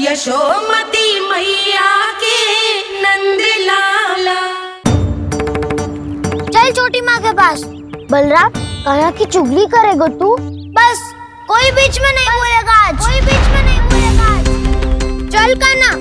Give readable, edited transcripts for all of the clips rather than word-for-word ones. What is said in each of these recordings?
यशोमती मैया के नंद लाला। चल छोटी माँ के पास। बलराम, कान्हा की चुगली करेगा तू? बस, कोई बीच में नहीं बोलेगा आज। कोई बीच में नहीं बोलेगा आज। चल कान्हा।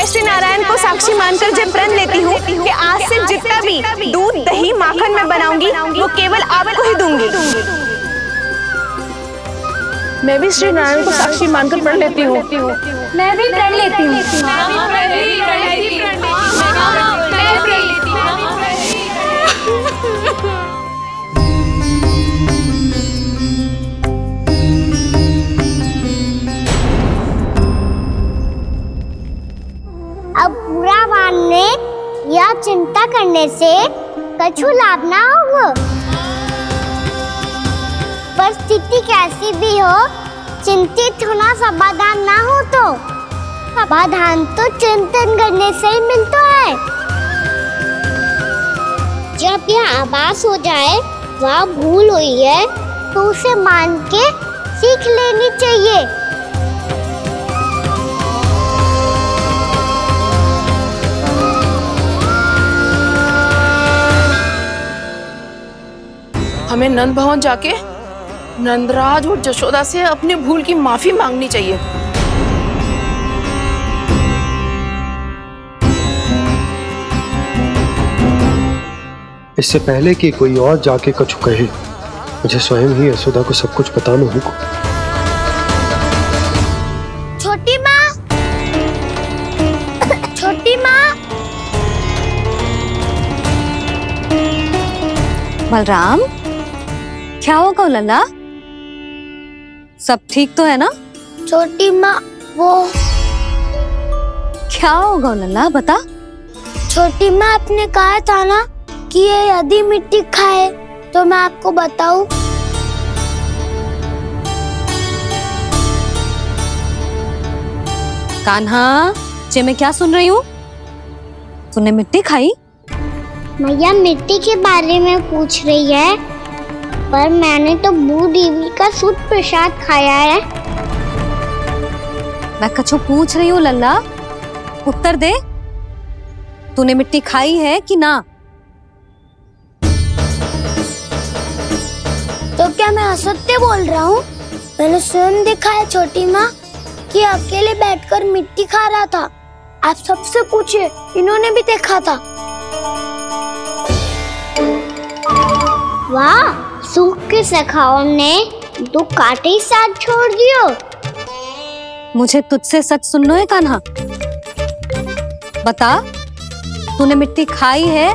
श्री नारायण को साक्षी मानकर जब प्रण लेती हूँ कि आज से जितना भी दूध दही माखन मैं बनाऊंगी वो केवल आपको ही दूंगी। मैं भी श्री नारायण को साक्षी मानकर प्रण लेती हूँ। मैं भी प्रण लेती हूँ। अब बुरा मानने या चिंता करने से कछु लाभ ना होगा। परिस्थिति कैसी भी हो, चिंतित होना समाधान ना हो तो समाधान तो चिंतन करने से ही मिलता है। जब यह आभास हो जाए वह भूल हुई है तो उसे मान के सीख लेनी चाहिए। हमें नंद भवन जाके नंदराज और जशोदा से अपनी भूल की माफी मांगनी चाहिए। इससे पहले कि कोई और जाके कछु कहे, मुझे स्वयं ही यशोदा को सब कुछ बताना होगा। छोटी माँ, छोटी माँ। बलराम, क्या होगा लल्ला? सब ठीक तो है ना? छोटी माँ, वो क्या होगा लल्ला, बता। छोटी माँ, आपने कहा था ना कि ये यदि मिट्टी खाए तो मैं आपको बताऊं। कान्हा, जे मैं क्या सुन रही हूँ? तूने मिट्टी खाई? मैया मिट्टी के बारे में पूछ रही है, पर मैंने तो भू देवी का शुद्ध प्रसाद खाया है। मैं कछु पूछ रही हूँ लल्ला, उत्तर दे। तूने मिट्टी खाई है कि ना? तो क्या मैं असत्य बोल रहा हूँ? मैंने स्वयं देखा है छोटी माँ कि अकेले बैठकर मिट्टी खा रहा था। आप सबसे पूछिए, इन्होंने भी देखा था। वाह, सूख के सखाओं ने दो कांटे ही साथ छोड़ दियो। मुझे तुझसे सच सुनना है कान्हा। बता, तूने मिट्टी खाई है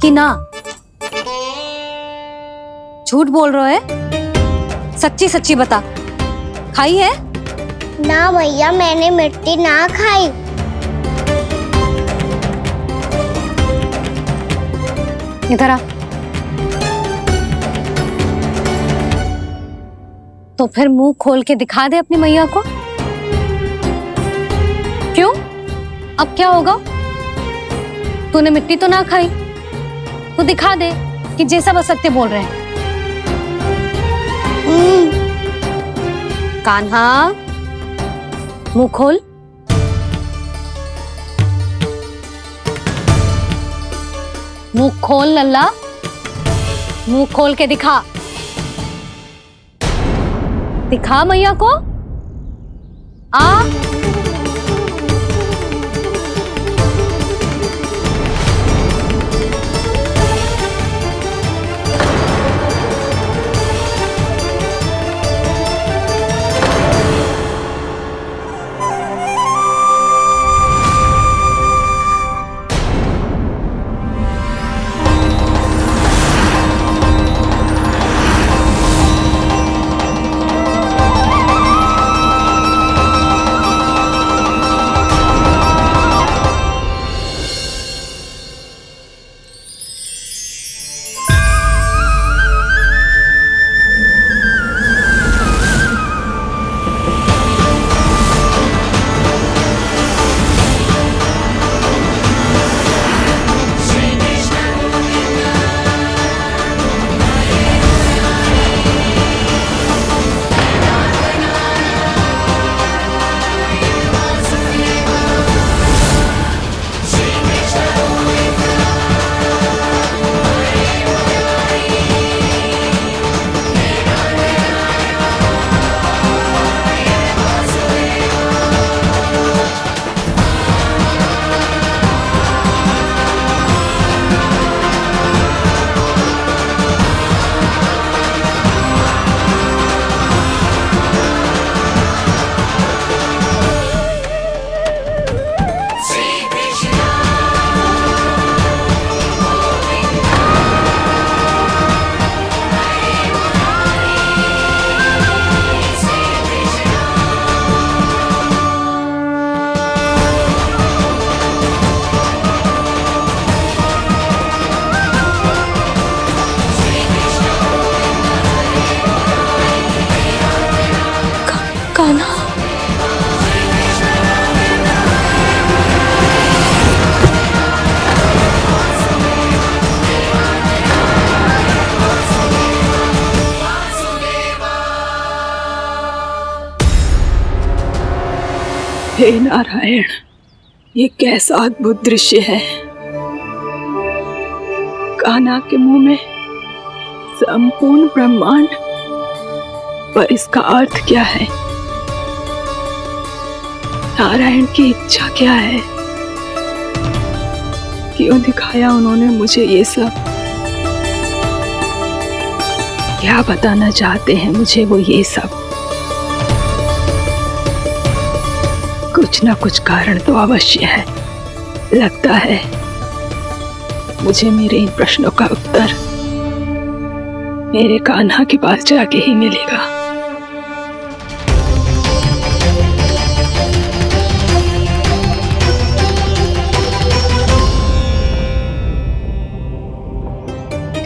कि ना? झूठ बोल रहा है, सच्ची सच्ची बता, खाई है? ना भैया, मैंने मिट्टी ना खाई। इधर आ। तो फिर मुंह खोल के दिखा दे अपनी मैया को। क्यों? अब क्या होगा? तूने मिट्टी तो ना खाई, तो दिखा दे कि जैसा वो सत्य बोल रहे हैं। कान्हा, मुंह खोल। मुंह खोल लल्ला, मुंह खोल के दिखा। दिखा मैया को। आ हे नारायण, ये कैसा अद्भुत दृश्य है। कान्हा के मुंह में संपूर्ण ब्रह्मांड, पर इसका अर्थ क्या है? नारायण की इच्छा क्या है? क्यों दिखाया उन्होंने मुझे ये सब? क्या बताना चाहते हैं मुझे वो ये सब? कुछ ना कुछ कारण तो अवश्य है। लगता है मुझे मेरे इन प्रश्नों का उत्तर मेरे कान्हा के पास जाके ही मिलेगा।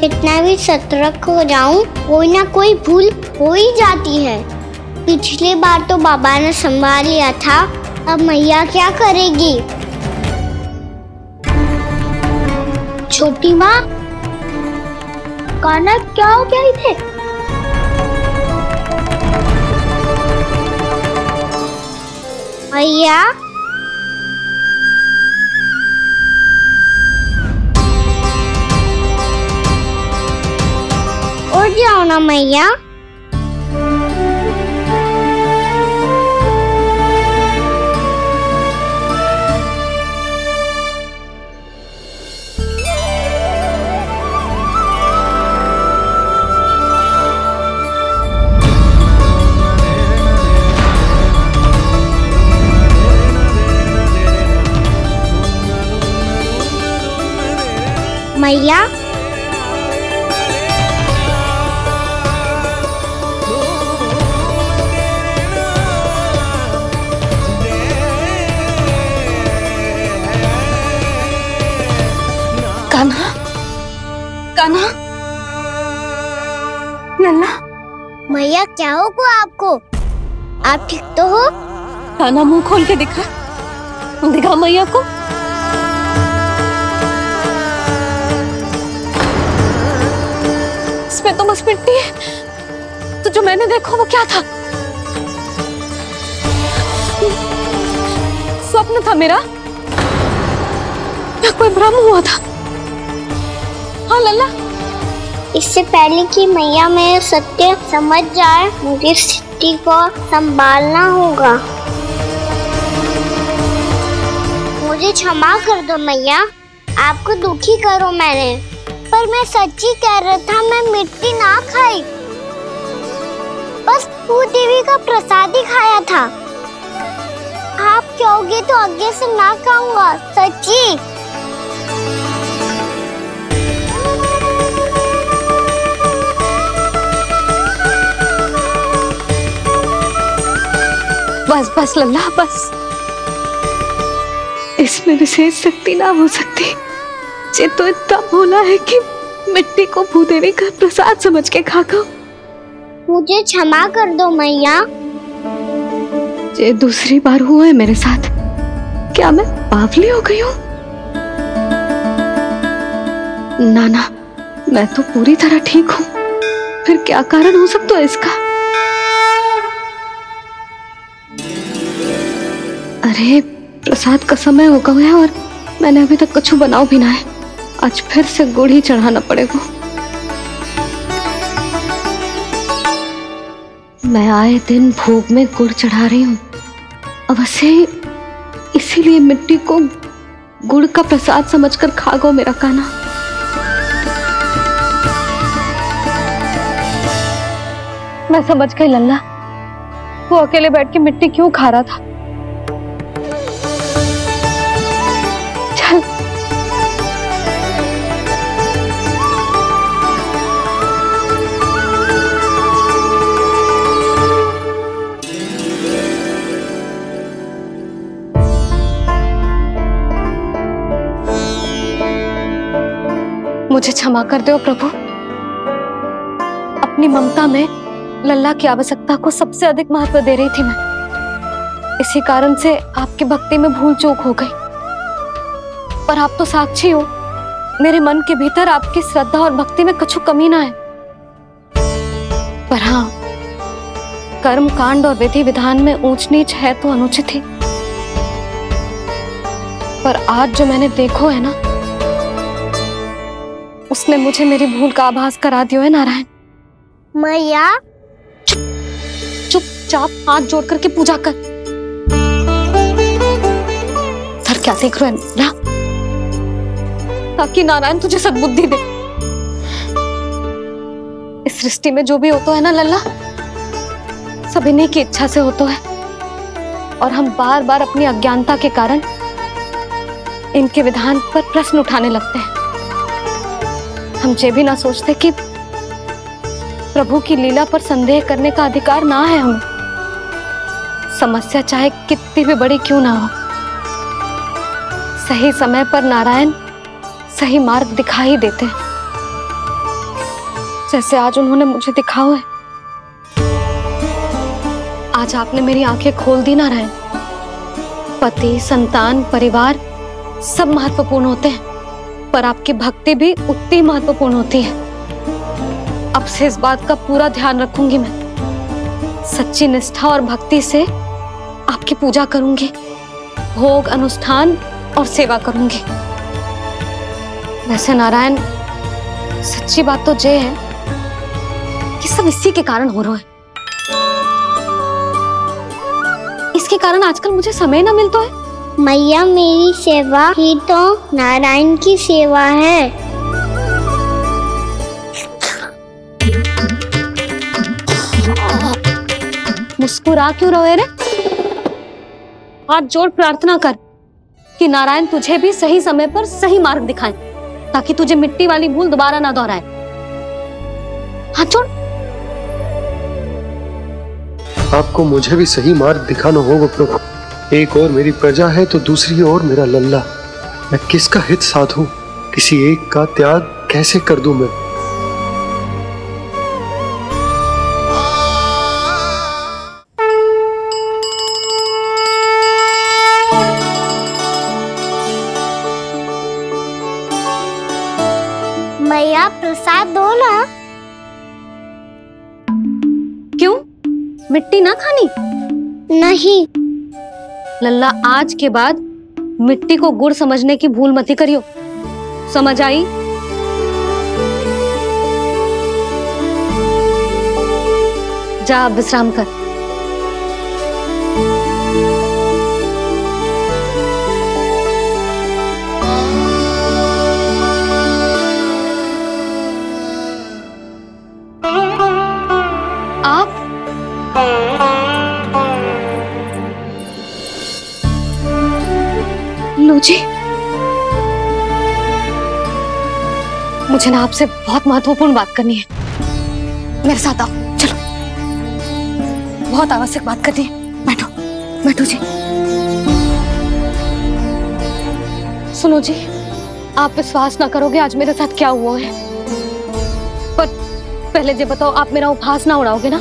कितना भी सतर्क हो जाऊं, कोई ना कोई भूल हो ही जाती है। पिछली बार तो बाबा ने संभाल लिया था, अब मैया क्या करेगी? छोटी माँ, कान्हा क्या हो गया इधर? मैया, उठ जाओ ना मैया। मैया, कान्हा, कान्हा, लल्ला। मैया क्या होगा आपको? आप ठीक तो हो? कान्हा मुंह खोल के दिखा, दिखा मैया को। इसमें तो बस मिट्टी है, तो जो मैंने देखा वो क्या था? स्वप्न था मेरा या कोई भ्रम हुआ था? हाँ लल्ला, इससे पहले कि मैया मेरे सत्य समझ जाए, मुझे स्थिति को संभालना होगा। मुझे क्षमा कर दो मैया, आपको दुखी करो मैंने, पर मैं सच्ची कह रहा था। मैं मिट्टी ना खाई, बस भू देवी का प्रसाद ही खाया था। आप कहोगे तो आगे से ना खाऊंगा, सच्ची। बस बस लल्ला, बस। इसमें विशेष शक्ति ना हो सकती। जे तो इतना भोला है कि मिट्टी को भूदेवी का प्रसाद समझ के खागा। मुझे क्षमा कर दो मैया। ये दूसरी बार हुआ है मेरे साथ। क्या मैं बावली हो गई हूँ? ना ना, मैं तो पूरी तरह ठीक हूँ। फिर क्या कारण हो सकता है इसका? अरे प्रसाद का समय हो गया है और मैंने अभी तक कुछ बनाओ भी ना है। आज फिर से गुड़ ही चढ़ाना पड़ेगा। मैं आए दिन भोग में गुड़ चढ़ा रही हूँ, अवश्य इसीलिए मिट्टी को गुड़ का प्रसाद समझकर खा गो मेरा कान्हा। मैं समझ गई लल्ला, वो अकेले बैठ के मिट्टी क्यों खा रहा था। चल मुझे क्षमा कर दो प्रभु। अपनी ममता में लल्ला की आवश्यकता को सबसे अधिक महत्व दे रही थी मैं। इसी कारण से आपकी भक्ति में भूल चूक हो गई। पर आप तो साक्षी हो, मेरे मन के भीतर आपकी श्रद्धा और भक्ति में कुछ कमी ना है। पर हाँ, कर्म कांड और विधि विधान में ऊंच नीच है तो अनुचित ही। पर आज जो मैंने देखो है ना, उसने मुझे मेरी भूल का आभास करा दिया है नारायण। मैया चुपचाप हाथ जोड़ करके पूजा कर। सर क्या देख रहे हो ना, ताकि नारायण तुझे सद्बुद्धि दे। इस सृष्टि में जो भी होता है ना लल्ला, सब इन्हीं की इच्छा से होता है, और हम बार बार अपनी अज्ञानता के कारण इनके विधान पर प्रश्न उठाने लगते हैं। हम ये भी ना सोचते कि प्रभु की लीला पर संदेह करने का अधिकार ना है हमें। समस्या चाहे कितनी भी बड़ी क्यों ना हो, सही समय पर नारायण सही मार्ग दिखा ही देते हैं, जैसे आज उन्होंने मुझे दिखाओ है। आज आपने मेरी आंखें खोल दी नारायण। पति, संतान, परिवार सब महत्वपूर्ण होते हैं, पर आपकी भक्ति भी उतनी महत्वपूर्ण होती है। अब से इस बात का पूरा ध्यान रखूंगी मैं। सच्ची निष्ठा और भक्ति से आपकी पूजा करूंगी, भोग, अनुष्ठान और सेवा करूंगी। वैसे नारायण, सच्ची बात तो ये है कि सब इसी के कारण हो रहा है। इसके कारण आजकल मुझे समय ना मिलता है। मैया, मेरी सेवा ही तो नारायण की सेवा है। मुस्कुरा क्यों रहे रे? हाथ जोड़ प्रार्थना कर कि नारायण तुझे भी सही समय पर सही मार्ग दिखाएं, ताकि तुझे मिट्टी वाली भूल दोबारा ना दोहराए। हाथ जोड़। आपको मुझे भी सही मार्ग दिखाना होगा प्रभु। एक और मेरी प्रजा है तो दूसरी ओर मेरा लल्ला। मैं किसका हित साधूं? किसी एक का त्याग कैसे कर दूं मैं? मैया, प्रसाद दो ना। क्यों? मिट्टी ना खानी? नहीं। लल्ला, आज के बाद मिट्टी को गुड़ समझने की भूल मत करियो। समझ आई? जा अब विश्राम कर। आप लो जी, मुझे ना आपसे बहुत महत्वपूर्ण बात करनी है। मेरे साथ आओ, चलो। बहुत आवश्यक बात करनी है। बैठो, बैठो जी। सुनो जी, आप विश्वास ना करोगे आज मेरे साथ क्या हुआ है। पर पहले ये बताओ, आप मेरा उपहास ना उड़ाओगे ना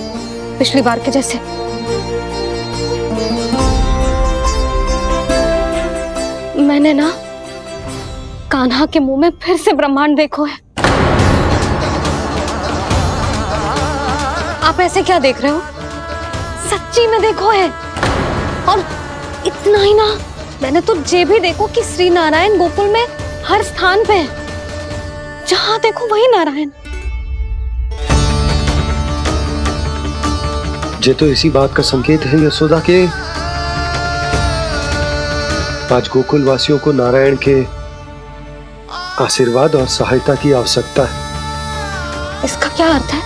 पिछली बार के जैसे? मैंने ना कान्हा के मुंह में फिर से ब्रह्मांड देखो है। आप ऐसे क्या देख रहे हो? सच्ची में देखो है। और इतना ही ना, मैंने तो ये भी देखो कि श्री नारायण गोकुल में हर स्थान पे है। जहां देखो वही नारायण। ये तो इसी बात का संकेत है यशोदा के आज गोकुल वासियों को नारायण के आशीर्वाद और सहायता की आवश्यकता है। इसका क्या अर्थ है?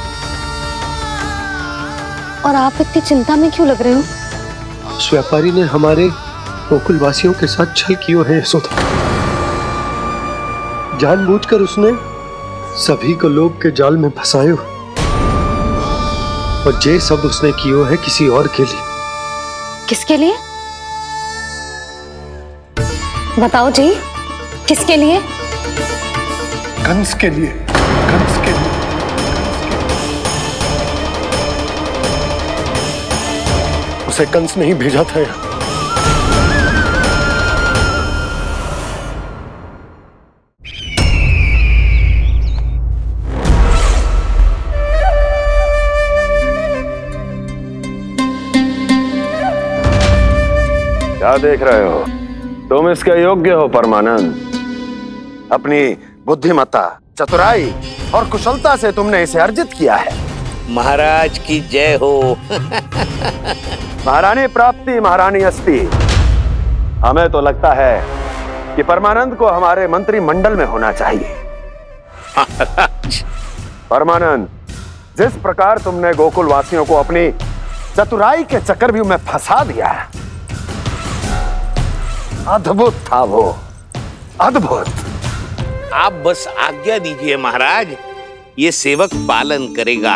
और आप इतनी चिंता में क्यों लग रहे हो? उस व्यापारी ने हमारे गोकुल वासियों के साथ छल किया है यशोदा। जानबूझकर उसने सभी को लोभ के जाल में फंसायो, और ये सब उसने किया है किसी और के लिए। किसके लिए? बताओ जी, किसके लिए? कंस के लिए। कंस के लिए। उसे कंस नहीं भेजा था यहाँ। क्या देख रहे हो? तुम इसके योग्य हो परमानंद। अपनी बुद्धिमत्ता, चतुराई और कुशलता से तुमने इसे अर्जित किया है। महाराज की जय हो। महारानी प्राप्ति महारानी अस्ति। हमें तो लगता है कि परमानंद को हमारे मंत्रिमंडल में होना चाहिए। परमानंद, जिस प्रकार तुमने गोकुल वासियों को अपनी चतुराई के चक्रव्यूह में फंसा दिया है, अद्भुत था वो, अद्भुत। आप बस आज्ञा दीजिए महाराज, ये सेवक पालन करेगा।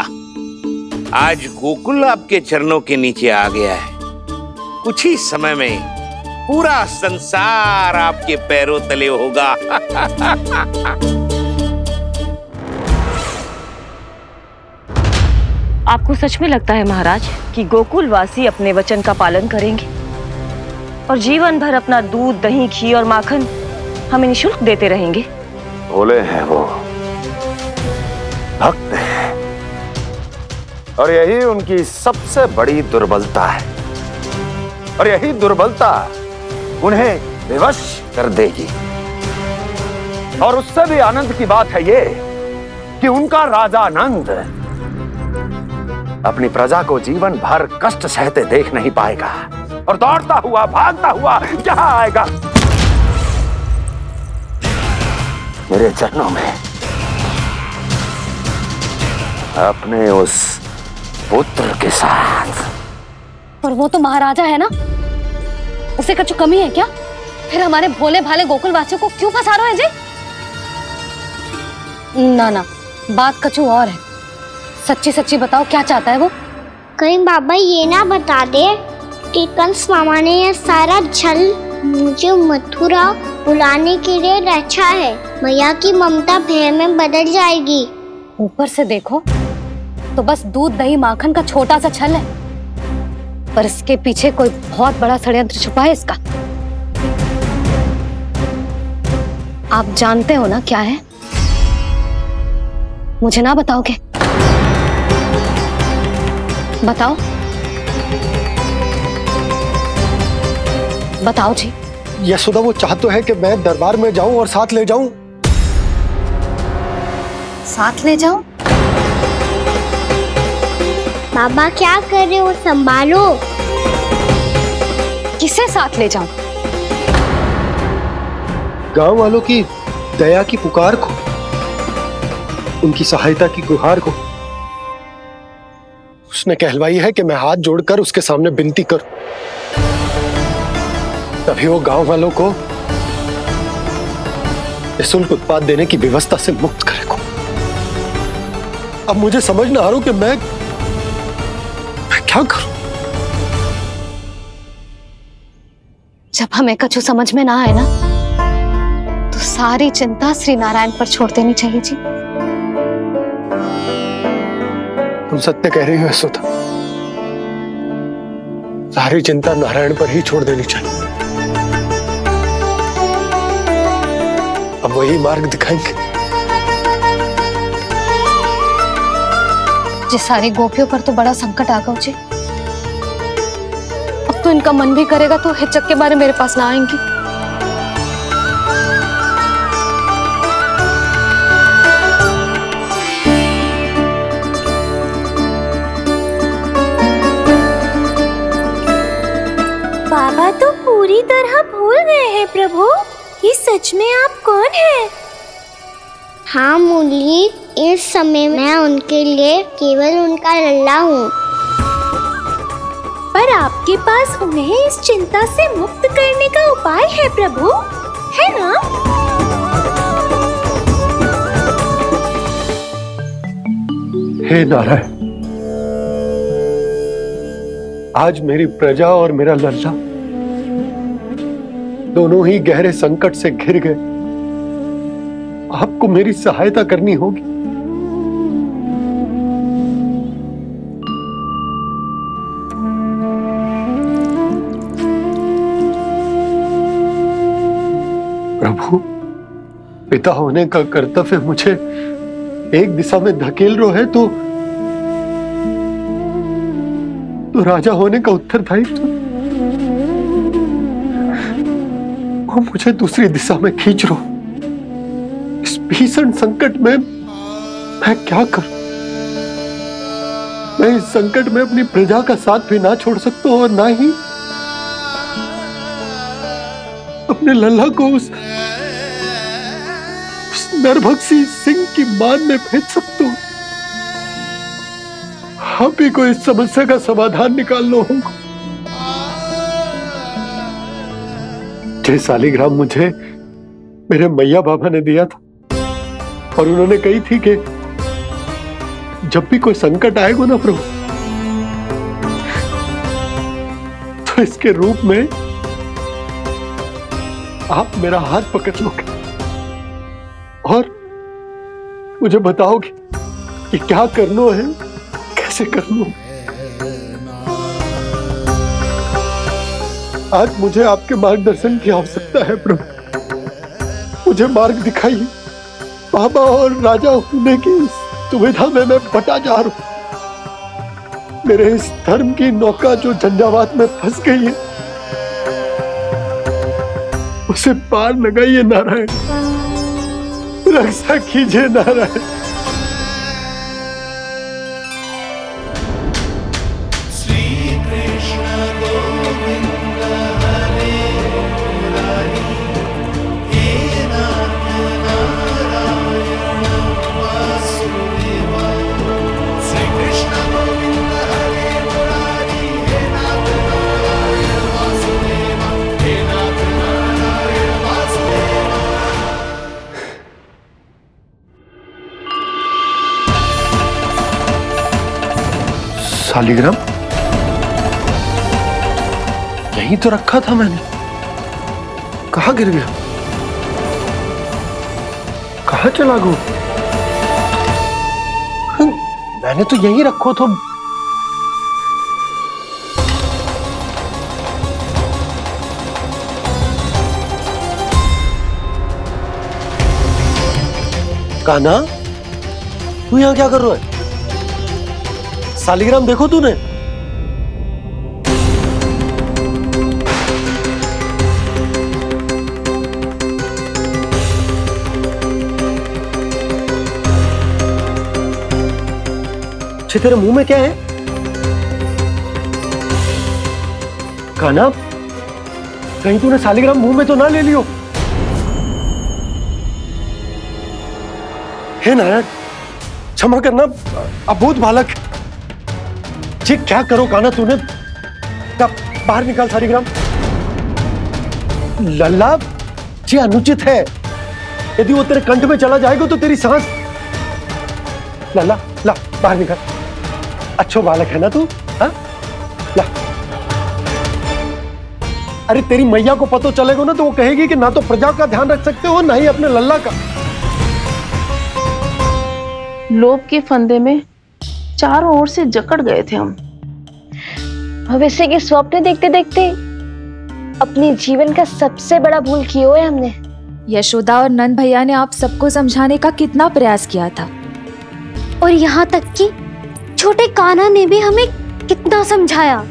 आज गोकुल आपके चरणों के नीचे आ गया है। कुछ ही समय में पूरा संसार आपके पैरों तले होगा। आपको सच में लगता है महाराज कि गोकुल वासी अपने वचन का पालन करेंगे और जीवन भर अपना दूध, दही, घी और माखन हमें निःशुल्क देते रहेंगे? भोले हैं वो, भक्त हैं, और यही उनकी सबसे बड़ी दुर्बलता है। और यही दुर्बलता उन्हें विवश कर देगी। और उससे भी आनंद की बात है ये कि उनका राजा नंद अपनी प्रजा को जीवन भर कष्ट सहते देख नहीं पाएगा और दौड़ता हुआ, भागता हुआ यहाँ आएगा मेरे चरणों में, अपने उस पुत्र के साथ। पर वो तो महाराजा है ना, उसे कछु कमी है क्या? फिर हमारे भोले भाले गोकुल वासियों को क्यों फंसा रहे हैं जी? ना ना, बात कछु और है। सच्ची सच्ची बताओ, क्या चाहता है वो? कहीं बाबा ये ना बता दे कि कंस मामा ने यह सारा छल मुझे मथुरा बुलाने के लिए रचा है। मैया की ममता भय में बदल जाएगी। ऊपर से देखो तो बस दूध, दही, माखन का छोटा सा छल है, पर इसके पीछे कोई बहुत बड़ा षड्यंत्र छुपा है इसका। आप जानते हो ना क्या है? मुझे ना बताओगे? बताओ बताओ जी। यशोदा, वो चाह तो है कि मैं दरबार में जाऊं और साथ ले जाऊं। साथ ले जाऊं? बाबा क्या कर रहे हो, संभालो। किसे साथ ले जाऊं? गांव वालों की दया की पुकार को, उनकी सहायता की गुहार को। उसने कहलवाई है कि मैं हाथ जोड़कर उसके सामने विनती करूं, तभी वो गांव वालों को निःशुल्क उत्पाद देने की व्यवस्था से मुक्त करेगा। अब मुझे समझ ना आ रहा कि मैं क्या करूं। जब हमें कछु समझ में ना आए ना, तो सारी चिंता श्री नारायण पर छोड़ देनी चाहिए जी। तुम सत्य कह रही हो यशोदा, सारी चिंता नारायण पर ही छोड़ देनी चाहिए। अब वही मार्ग दिखाएंगे। जी सारी गोपियों पर तो बड़ा संकट आ गया जी। अब तो इनका मन भी करेगा तो हिचक के बारे मेरे पास ना आएंगी। बाबा तो पूरी तरह भूल गए हैं प्रभु, ये सच में आप कौन हैं? हाँ मुरली, इस समय मैं उनके लिए केवल उनका लल्ला हूँ। पर आपके पास उन्हें इस चिंता से मुक्त करने का उपाय है प्रभु, है ना? हे नारायण, आज मेरी प्रजा और मेरा लल्ला दोनों ही गहरे संकट से घिर गए। आपको मेरी सहायता करनी होगी। प्रभु, पिता होने का कर्तव्य मुझे एक दिशा में धकेल रहा है तो राजा होने का उत्तरदायित्व क्यों मुझे दूसरी दिशा में खींच रहे हो? इस भीषण संकट में मैं क्या करूं? मैं इस संकट में अपनी प्रजा का साथ भी ना छोड़ सकता हूं और ना ही अपने लल्ला को उस नरभक्षी सिंह की मान में भेज सकता हूं। आप ही को इस समस्या का समाधान निकालना होगा। ये शालिग्राम मुझे मेरे मैया बाबा ने दिया था और उन्होंने कही थी कि जब भी कोई संकट आएगा ना प्रभु, तो इसके रूप में आप मेरा हाथ पकड़ लोगे और मुझे बताओगे कि क्या करना है, कैसे करना है। आज मुझे आपके मार्गदर्शन की आवश्यकता है प्रभु। मुझे मार्ग दिखाइए। बाबा और राजा होने की इस दुविधा में मैं बटा जा रहा हूं। मेरे इस धर्म की नौका जो झंझावात में फंस गई है, उसे पार लगाइए नारायण। रक्षा कीजिए नारायण। शालिग्राम यहीं तो रखा था मैंने। कहाँ गिर गया? कहाँ चला गया? मैंने तो यहीं रखो तो। कान्हा, तू यहाँ क्या कर रहा है? शालिग्राम देखो तूने? तेरे मुंह में क्या है? कान्हा, कहीं तूने शालिग्राम मुंह में तो ना ले लियो? हे नारायण, क्षमा करना, अबोध बालक। जी क्या करो कान्हा तूने? बाहर निकाल शालिग्राम। लल्ला, जी अनुचित है। यदि वो तेरे कंठ में चला जाएगा तो तेरी सांस। लल्ला, ला बाहर निकाल। अच्छो बालक है ना तू? हाँ, ला। अरे तेरी मैया को पता चलेगा ना तो वो कहेगी कि ना तो प्रजा का ध्यान रख सकते हो ना ही अपने लल्ला का। लोभ के फंदे में चारों ओर से जकड़ गए थे हम। भविष्य के स्वप्न देखते देखते अपने जीवन का सबसे बड़ा भूल किया है हमने। यशोदा और नंद भैया ने आप सबको समझाने का कितना प्रयास किया था, और यहाँ तक कि छोटे कान्हा ने भी हमें कितना समझाया,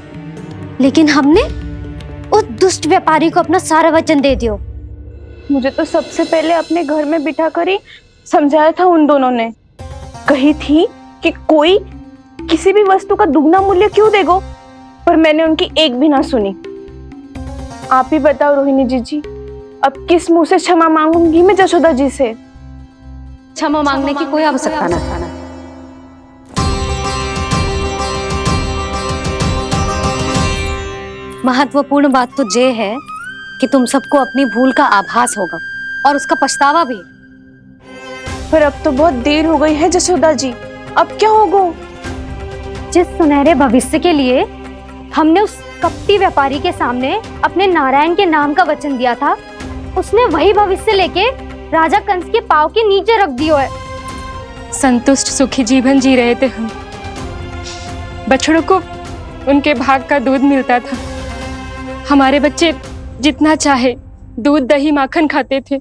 लेकिन हमने उस दुष्ट व्यापारी को अपना सारा वचन दे दिया। मुझे तो सबसे पहले अपने घर में बिठा कर ही समझाया था उन दोनों ने। कही थी कि कोई किसी भी वस्तु का दुगना मूल्य क्यों देगो, पर मैंने उनकी एक भी ना सुनी। आप ही बताओ रोहिणी जी, अब किस मुंह से क्षमा मांगूंगी मैं जशोदा जी से? क्षमा मांगने की कोई आवश्यकता ना। महत्वपूर्ण बात तो ये है कि तुम सबको अपनी भूल का आभास होगा और उसका पछतावा भी। पर अब तो बहुत देर हो गई है जशोदा जी, अब क्या होगा? जिस सुनहरे भविष्य के लिए हमने उस कपटी व्यापारी के सामने अपने नारायण के नाम का वचन दिया था, उसने वही भविष्य लेके राजा कंस के पांव के नीचे रख दिया है। संतुष्ट सुखी जीवन जी रहे थे हम। बछड़ों को उनके भाग का दूध मिलता था। हमारे बच्चे जितना चाहे दूध दही माखन खाते थे।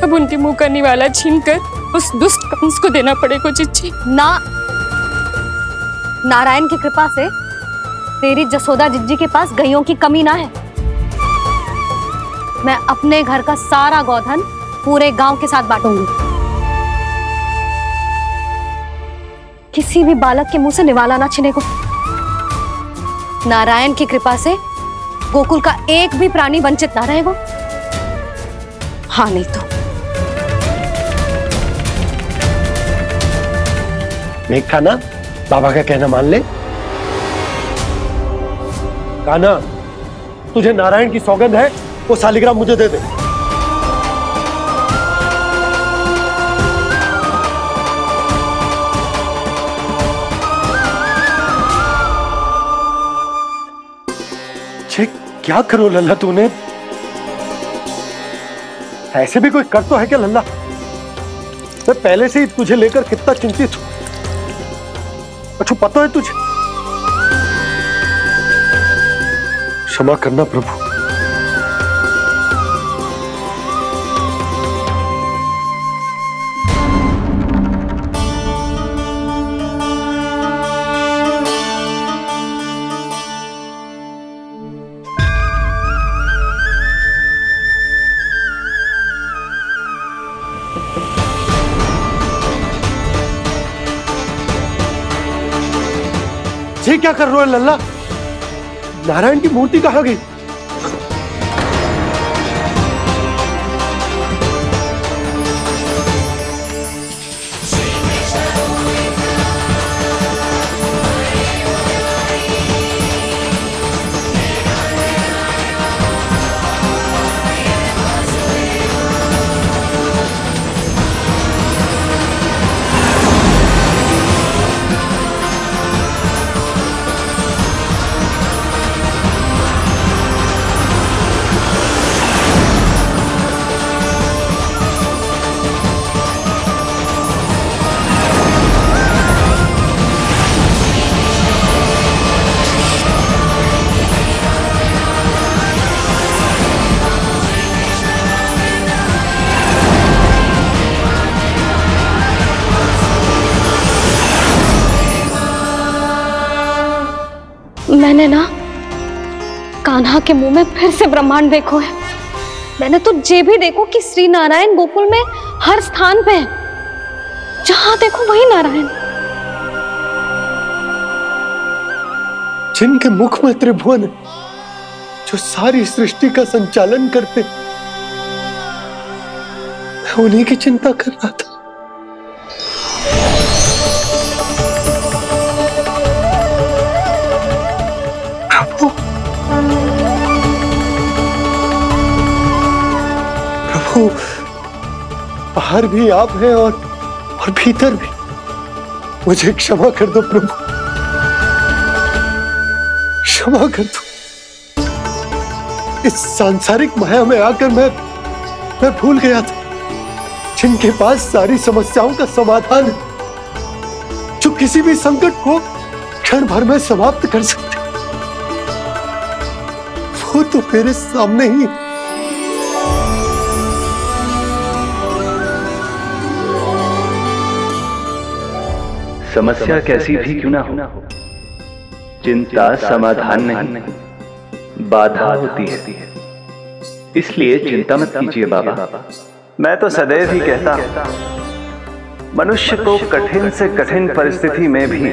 अब उनके मुंह का निवाला छीनकर उस दुष्ट कंस को देना पड़ेगा चिच्ची। ना, नारायण की कृपा से तेरी जसोदा जिज्जी के पास गायों की कमी ना है। मैं अपने घर का सारा गोधन पूरे गांव के साथ बांटूंगी। किसी भी बालक के मुंह से निवाला ना छिने को। नारायण की कृपा से गोकुल का एक भी प्राणी वंचित ना रहेगा। हाँ नहीं तो मेघ कान्हा, बाबा का कहना मान ले। कान्हा, तुझे नारायण की सौगंध है, वो शालिग्राम मुझे दे दे। क्या करो लल्ला तूने? ऐसे भी कोई कर तो है क्या लल्ला? मैं पहले से ही तुझे लेकर कितना चिंतित हूं। अच्छा पता है तुझे? क्षमा करना प्रभु। ये क्या कर रहे हो लल्ला? नारायण की मूर्ति कहाँ गई? मैंने ना कान्हा के मुंह में फिर से ब्रह्मांड देखो है। मैंने तो ये भी देखो कि श्री नारायण गोकुल में हर स्थान पे है। जहां देखो वही नारायण। जिनके मुख में त्रिभुवन है, जो सारी सृष्टि का संचालन करते, मैं उन्हीं की चिंता कर रहा था। प्रभु, बाहर भी आप हैं और भीतर भी। मुझे क्षमा कर दो प्रभु, क्षमा कर दो। इस सांसारिक माया में आकर मैं भूल गया था जिनके पास सारी समस्याओं का समाधान है, जो किसी भी संकट को क्षण भर में समाप्त कर सकते, वो तो मेरे सामने ही। समस्या कैसी भी क्यों ना हो, चिंता समाधान नहीं, बाधा होती है। इसलिए चिंता मत कीजिए बाबा। मैं तो सदैव ही कहता हूं, मनुष्य को कठिन से कठिन परिस्थिति में भी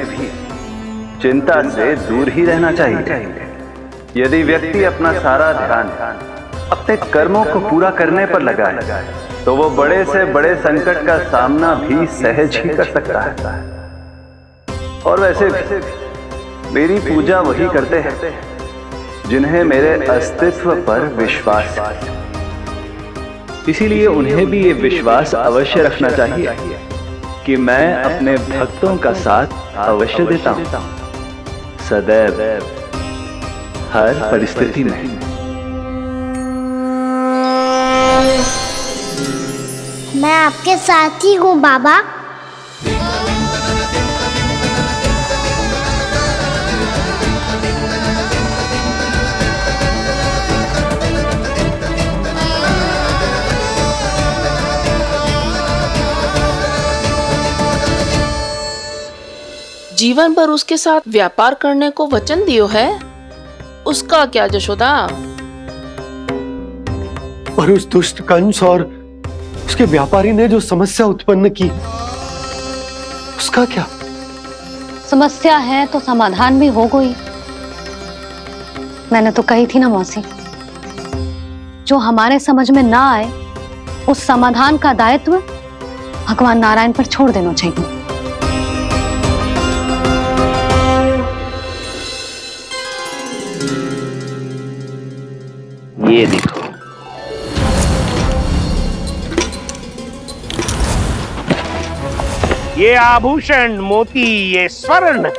चिंता से दूर ही रहना चाहिए। यदि व्यक्ति अपना सारा ध्यान अपने कर्मों को पूरा करने पर लगाए, तो वो बड़े से बड़े संकट का सामना भी सहज ही कर सकता है। और वैसे भी मेरी पूजा वही करते हैं जिन्हें मेरे अस्तित्व पर विश्वास है। इसीलिए उन्हें भी ये विश्वास अवश्य रखना चाहिए कि मैं अपने भक्तों का साथ अवश्य देता हूं, सदैव, हर परिस्थिति में। मैं आपके साथ ही हूँ बाबा। जीवन भर उसके साथ व्यापार करने को वचन दियो है, उसका क्या जशोदा? और उस दुष्ट कंस और उसके व्यापारी ने जो समस्या उत्पन्न की, उसका क्या? समस्या है तो समाधान भी हो गई। मैंने तो कही थी ना मौसी, जो हमारे समझ में ना आए उस समाधान का दायित्व भगवान नारायण पर छोड़ देना चाहिए। ये देखो, ये आभूषण, मोती, ये स्वर्ण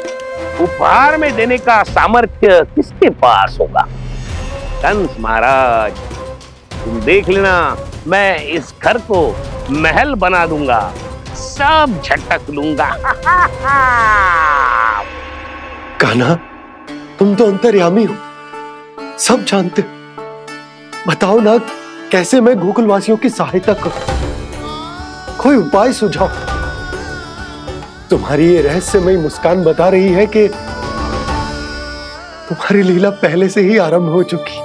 उपहार में देने का सामर्थ्य किसके पास होगा? कंस महाराज, तुम देख लेना, मैं इस घर को महल बना दूंगा, सब झटक लूंगा। कान्हा, तुम तो अंतर्यामी हो, सब जानते हो। बताओ ना, कैसे मैं गोकुलवासियों की सहायता करूं? कोई उपाय सुझाओ। तुम्हारी ये रहस्यमयी मुस्कान बता रही है कि तुम्हारी लीला पहले से ही आरंभ हो चुकी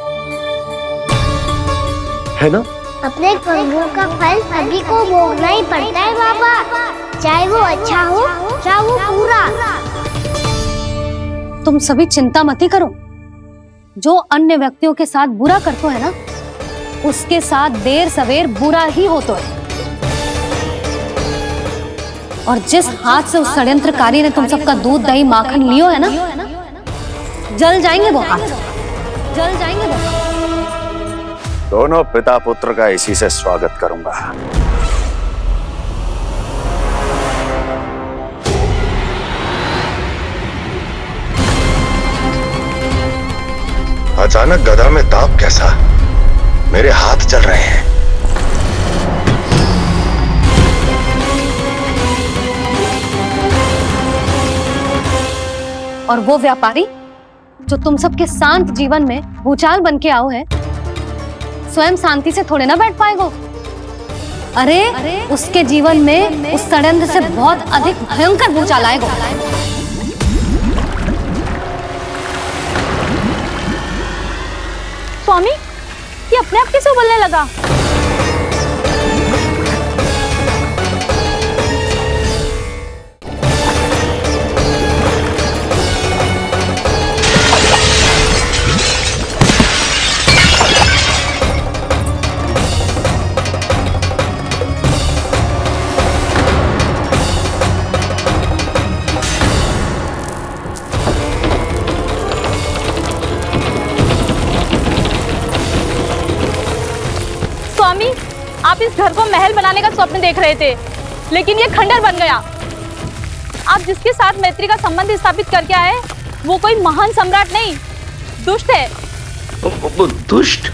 है ना? अपने कर्मों का फल सभी को भोगना ही पड़ता है बाबा, चाहे वो अच्छा हो चाहे वो बुरा। तुम सभी चिंता मत करो। जो अन्य व्यक्तियों के साथ बुरा करते है ना, उसके साथ देर सवेर बुरा ही होता है। और जिस हाथ से उस षड्यंत्रकारी ने तुम सबका दूध दही माखन लियो है ना, जल जाएंगे वो हाथ, जल जाएंगे वो हाथ। दोनों पिता पुत्र का इसी से स्वागत करूंगा। अचानक गदा में ताप कैसा? मेरे हाथ जल रहे हैं। और वो व्यापारी जो तुम सबके शांत जीवन में भूचाल बन के आओ है, स्वयं शांति से थोड़े ना बैठ पाएगा। अरे उसके जीवन में उस षड्यंत्र से बहुत अधिक भयंकर भूचाल आएगा। स्वामी, ये अपने आप कैसे उबलने लगा? आप इस घर को महल बनाने का स्वप्न देख रहे थे, लेकिन ये खंडर बन गया। आप जिसके साथ मैत्री का संबंध स्थापित करके आए, वो कोई महान सम्राट नहीं, दुष्ट है। दुष्ट?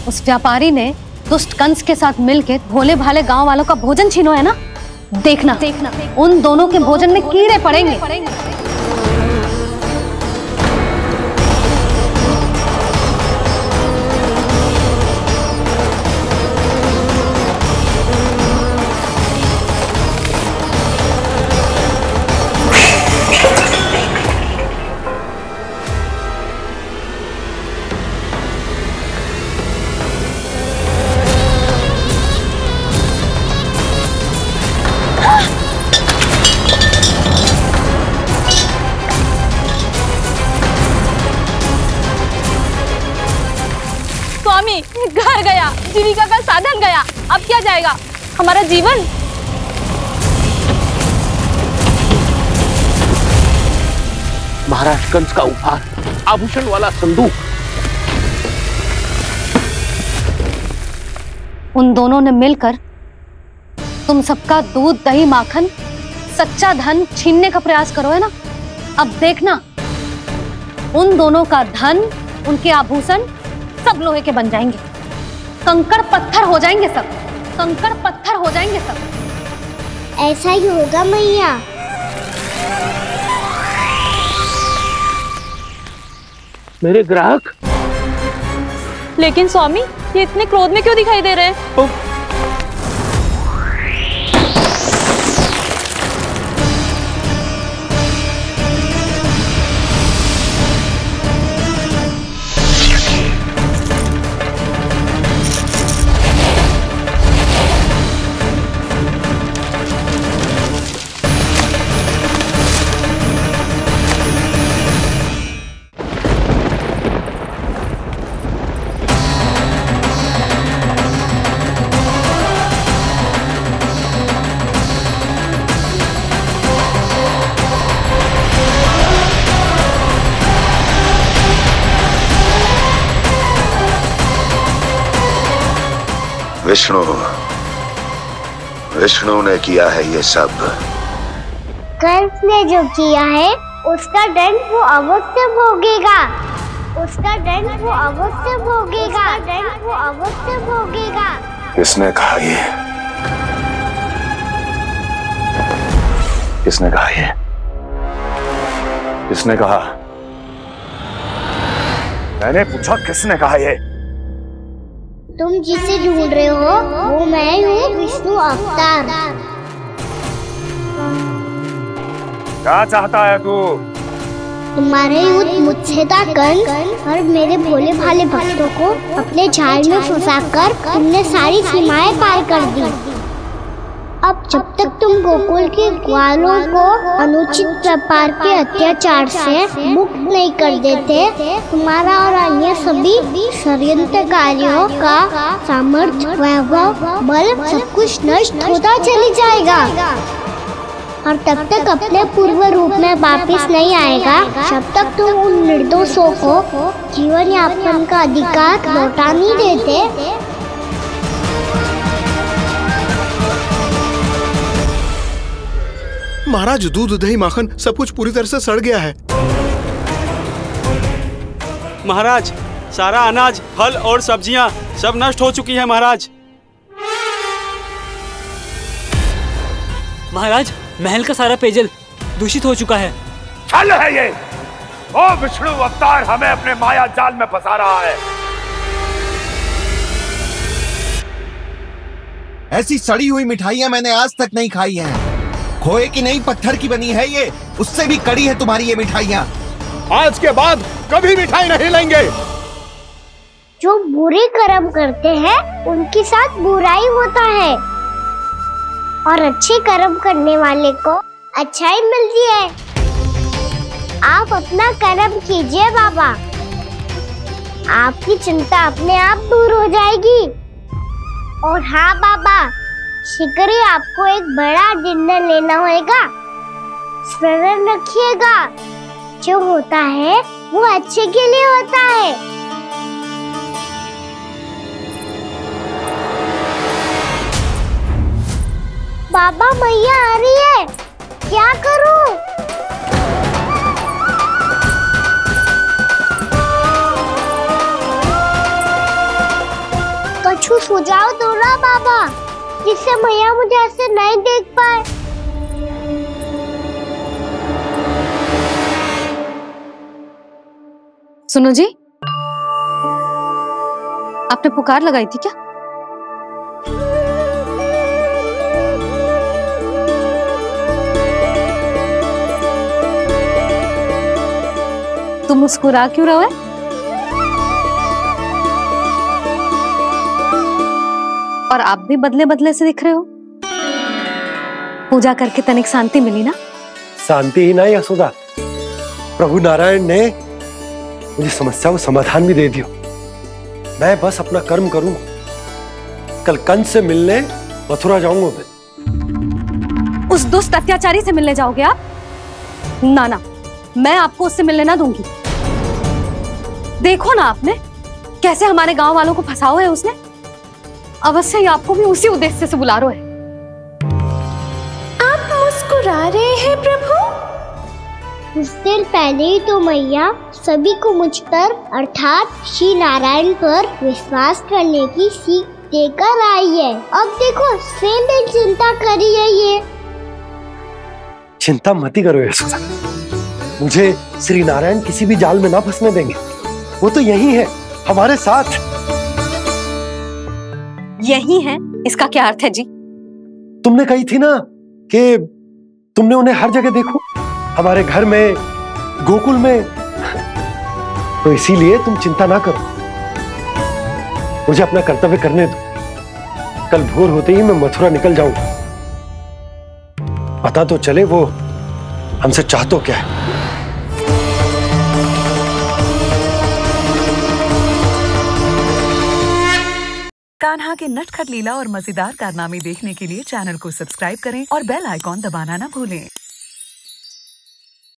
उस व्यापारी ने दुष्ट कंस के साथ मिलकर भोले भाले गांव वालों का भोजन छीनो है ना। देखना उन दोनों के भोजन में कीड़े पड़ेंगे। घर गया, जीविका का साधन गया, अब क्या जाएगा हमारा जीवन? महाराज कंस का उपहार, आभूषण वाला संदूक। उन दोनों ने मिलकर तुम सबका दूध दही माखन सच्चा धन छीनने का प्रयास करो है ना। अब देखना उन दोनों का धन, उनके आभूषण सब लोहे के बन जाएंगे, कंकड़ पत्थर हो जाएंगे सब, कंकड़ पत्थर हो जाएंगे सब। ऐसा ही होगा मैया। मेरे ग्राहक? लेकिन स्वामी, ये इतने क्रोध में क्यों दिखाई दे रहे हैं? विष्णु ने किया है ये सब। कंस ने जो किया है उसका दंड वो अवश्य भोगेगा। उसका दंड वो अवश्य भोगेगा। दंड वो अवश्य भोगेगा। किसने कहा ये? किसने कहा ये? किसने कहा? मैंने पूछा किसने कहा ये? तुम जिसे ढूंढ रहे हो वो मैं हूँ, विष्णु अवतार। क्या चाहता है तू? तुम्हारे युद्ध मुझसे था कंस, और मेरे भोले भाले भक्तों को अपने जाल में फंसाकर तुमने सारी सीमाएं पार कर दी। अब जब तक तुम गोकुल के ग्वालों को अनुचित प्रकार के अत्याचार से मुक्त नहीं कर देते, तुम्हारा और अन्य सभी षड्यंत्रकारियों का सामर्थ्य, वैभव, बल सब कुछ नष्ट होता चली जाएगा। और तब तक अपने पूर्व रूप में वापस नहीं आएगा जब तक तुम उन निर्दोषों को जीवन यापन का अधिकार लौटा नहीं देते। महाराज, दूध दही माखन सब कुछ पूरी तरह से सड़ गया है। महाराज, सारा अनाज, फल और सब्जियां सब नष्ट हो चुकी है महाराज। महाराज, महल का सारा पेयजल दूषित हो चुका है। छल है ये। ओ विष्णु अवतार हमें अपने माया जाल में फंसा रहा है। ऐसी सड़ी हुई मिठाइयां मैंने आज तक नहीं खाई हैं। खोए की नहीं, पत्थर की बनी है ये, उससे भी कड़ी है तुम्हारी ये मिठाइयां। आज के बाद कभी मिठाई नहीं लेंगे। जो बुरे कर्म करते हैं उनके साथ बुराई होता है, और अच्छे कर्म करने वाले को अच्छाई मिलती है। आप अपना कर्म कीजिए बाबा, आपकी चिंता अपने आप दूर हो जाएगी। और हाँ बाबा, शीघ्र ही आपको एक बड़ा डिनर लेना होगा। स्मरण रखिएगा, जो होता है वो अच्छे के लिए होता है। बाबा, मैया आ रही है, क्या करूं? कछु सुझाव दो ना बाबा, जिससे मैया मुझे ऐसे नहीं देख पाए। सुनो जी, आपने पुकार लगाई थी क्या? तुम मुस्कुरा क्यों रहे हो? और आप भी बदले बदले से दिख रहे हो। पूजा करके तनिक शांति मिली ना? शांति ही नहीं यशोदा, प्रभु नारायण ने मुझे समस्या को समाधान भी दे दिया। मैं बस अपना कर्म करूंगा। कल कंस से मिलने मथुरा जाऊंगा मैं। उस दुष्ट अत्याचारी से मिलने जाओगे आप? ना ना, मैं आपको उससे मिलने ना दूंगी। देखो ना आपने कैसे हमारे गांव वालों को फंसाओ है उसने। अवश्य ही आपको भी उसी उद्देश्य से बुला रहा है। आप मुस्कुरा रहे हैं प्रभु? कुछ देर पहले ही तो मैया सभी को मुझ पर अर्थात श्री नारायण पर विश्वास करने की सीख देकर आई है। अब देखो स्वयं भी चिंता करी है ये। चिंता मत करो यशोदा, मुझे श्री नारायण किसी भी जाल में ना फंसने देंगे। वो तो यही है हमारे साथ। यही है, इसका क्या अर्थ है जी? तुमने कही थी ना कि तुमने उन्हें हर जगह देखो, हमारे घर में, गोकुल में। तो इसीलिए तुम चिंता ना करो, मुझे अपना कर्तव्य करने दो। कल भोर होते ही मैं मथुरा निकल जाऊंगा। पता तो चले वो हमसे चाहतो क्या है। कान्हा के नटखट लीला और मजेदार कारनामे देखने के लिए चैनल को सब्सक्राइब करें और बेल आइकॉन दबाना ना भूलें।